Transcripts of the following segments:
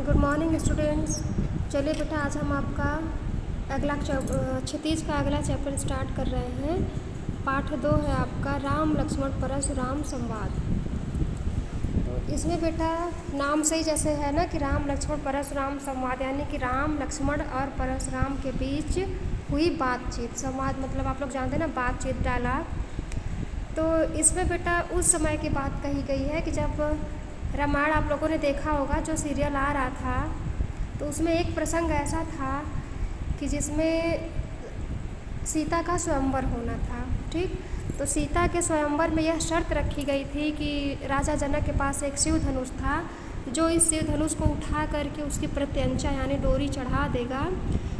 Good morning students. चलिए बेटा, आज हम आपका क्षितिज का अगला चैप्टर स्टार्ट कर रहे हैं। पाठ 2 है आपका राम लक्ष्मण परशुराम संवाद। तो इसमें बेटा नाम से ही जैसे है ना कि राम लक्ष्मण परशुराम संवाद, यानी कि राम लक्ष्मण और परशुराम के बीच हुई बातचीत। संवाद मतलब आप लोग जानते हैं ना, बातचीत, डायलॉग। तो इसमें बेटा उस समय की बात कही गई है कि जब रामायण आप लोगों ने देखा होगा, जो सीरियल आ रहा था, तो उसमें एक प्रसंग ऐसा था कि जिसमें सीता का स्वयंवर होना था। ठीक, तो सीता के स्वयंवर में यह शर्त रखी गई थी कि राजा जनक के पास एक शिव धनुष था, जो इस शिव धनुष को उठा करके उसकी प्रत्यंचा यानी डोरी चढ़ा देगा,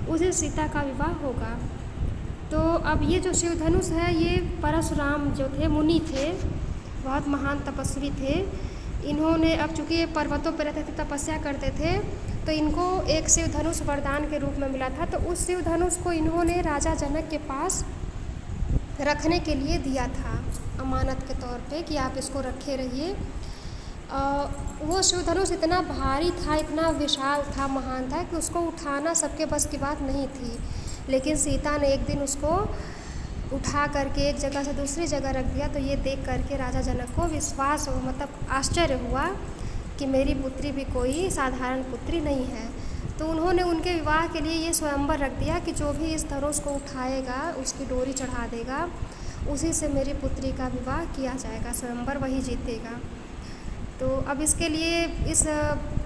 उसे सीता का विवाह होगा। तो अब ये जो शिव धनुष है, ये परशुराम जो थे, मुनि थे, बहुत महान तपस्वी थे। इन्होंने, अब चूँकि ये पर्वतों पर रहते थे, तपस्या करते थे, तो इनको एक शिव धनुष वरदान के रूप में मिला था। तो उस शिव धनुष को इन्होंने राजा जनक के पास रखने के लिए दिया था, अमानत के तौर पे, कि आप इसको रखे रहिए। वो शिव धनुष इतना भारी था, इतना विशाल था, महान था कि उसको उठाना सबके बस की बात नहीं थी। लेकिन सीता ने एक दिन उसको उठा करके एक जगह से दूसरी जगह रख दिया। तो ये देख करके राजा जनक को विश्वास हो, मतलब आश्चर्य हुआ कि मेरी पुत्री भी कोई साधारण पुत्री नहीं है। तो उन्होंने उनके विवाह के लिए ये स्वयंवर रख दिया कि जो भी इस धनुष को उठाएगा, उसकी डोरी चढ़ा देगा, उसी से मेरी पुत्री का विवाह किया जाएगा, स्वयंवर वही जीतेगा। तो अब इसके लिए, इस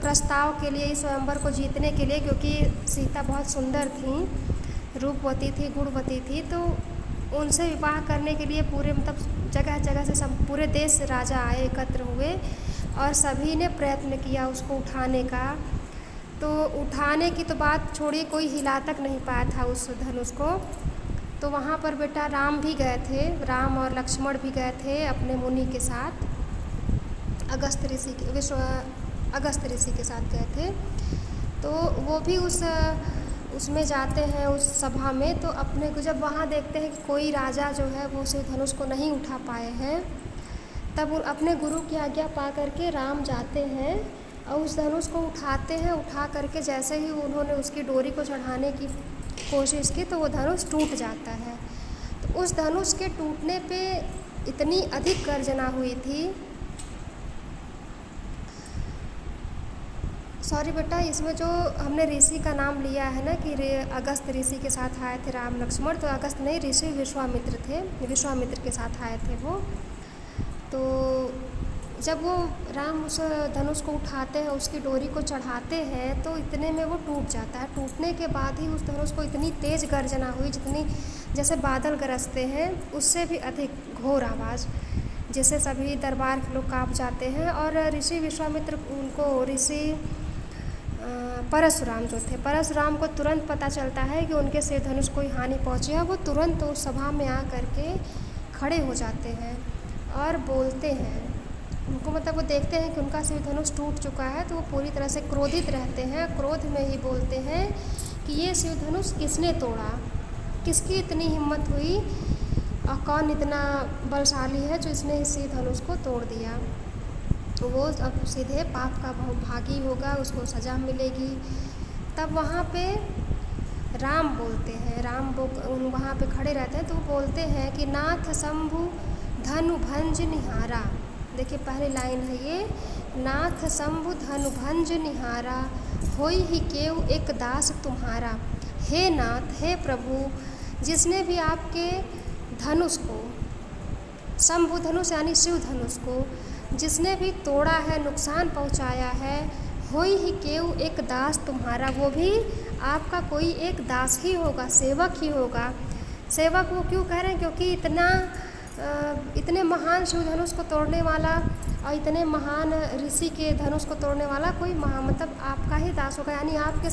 प्रस्ताव के लिए, इस स्वयंवर को जीतने के लिए, क्योंकि सीता बहुत सुंदर थी, रूपवती थी, गुणवती थी, तो उनसे विवाह करने के लिए पूरे, मतलब जगह जगह से सब, पूरे देश से राजा आए, एकत्र हुए, और सभी ने प्रयत्न किया उसको उठाने का। तो उठाने की तो बात छोड़िए, कोई हिला तक नहीं पाया था उस धनुष को। तो वहाँ पर बेटा राम भी गए थे, राम और लक्ष्मण भी गए थे अपने मुनि के साथ, अगस्त ऋषि के साथ गए थे। तो वो भी उसमें जाते हैं, उस सभा में। तो अपने को जब वहाँ देखते हैं कि कोई राजा जो है वो शिव धनुष को नहीं उठा पाए हैं, तब अपने गुरु की आज्ञा पा करके राम जाते हैं और उस धनुष को उठाते हैं। उठा करके जैसे ही उन्होंने उसकी डोरी को चढ़ाने की कोशिश की, तो वो धनुष टूट जाता है। तो उस धनुष के टूटने पे इतनी अधिक गर्जना हुई थी। सॉरी बेटा, इसमें जो हमने ऋषि का नाम लिया है ना कि अगस्त ऋषि के साथ आए थे राम लक्ष्मण, तो अगस्त नहीं, ऋषि विश्वामित्र थे, विश्वामित्र के साथ आए थे वो। तो जब वो राम उस धनुष को उठाते हैं, उसकी डोरी को चढ़ाते हैं, तो इतने में वो टूट जाता है। टूटने के बाद ही उस धनुष को इतनी तेज़ गर्जना हुई, जितनी जैसे बादल गरजते हैं, उससे भी अधिक घोर आवाज़, जिससे सभी दरबार के लोग काँप जाते हैं। और ऋषि विश्वामित्र, उनको ऋषि परशुराम जो थे, परशुराम को तुरंत पता चलता है कि उनके शिव धनुष कोई हानि पहुंची है। वो तुरंत उस सभा में आ करके खड़े हो जाते हैं और बोलते हैं उनको, मतलब वो देखते हैं कि उनका शिव धनुष टूट चुका है, तो वो पूरी तरह से क्रोधित रहते हैं। क्रोध में ही बोलते हैं कि ये शिव धनुष किसने तोड़ा, किसकी इतनी हिम्मत हुई, और कौन इतना बलशाली है जो इसने इस शिव धनुष को तोड़ दिया। तो वो अब सीधे पाप का भागी होगा, उसको सज़ा मिलेगी। तब वहाँ पे राम बोलते हैं, वहाँ पे खड़े रहते हैं, तो वो बोलते हैं कि नाथ शंभु धनु भंज निहारा। देखिए पहली लाइन है ये, नाथ शंभु धनु भंज निहारा, होई ही केव एक दास तुम्हारा। हे नाथ, हे प्रभु, जिसने भी आपके धनुष को, शंभु धनुष यानी शिव धनुष को जिसने भी तोड़ा है, नुकसान पहुंचाया है, होई ही केव एक दास तुम्हारा, वो भी आपका कोई एक दास ही होगा, सेवक ही होगा। सेवक वो क्यों कह रहे हैं, क्योंकि इतने महान शिव धनुष को तोड़ने वाला और इतने महान ऋषि के धनुष को तोड़ने वाला कोई मतलब आपका ही दास होगा, यानी आपके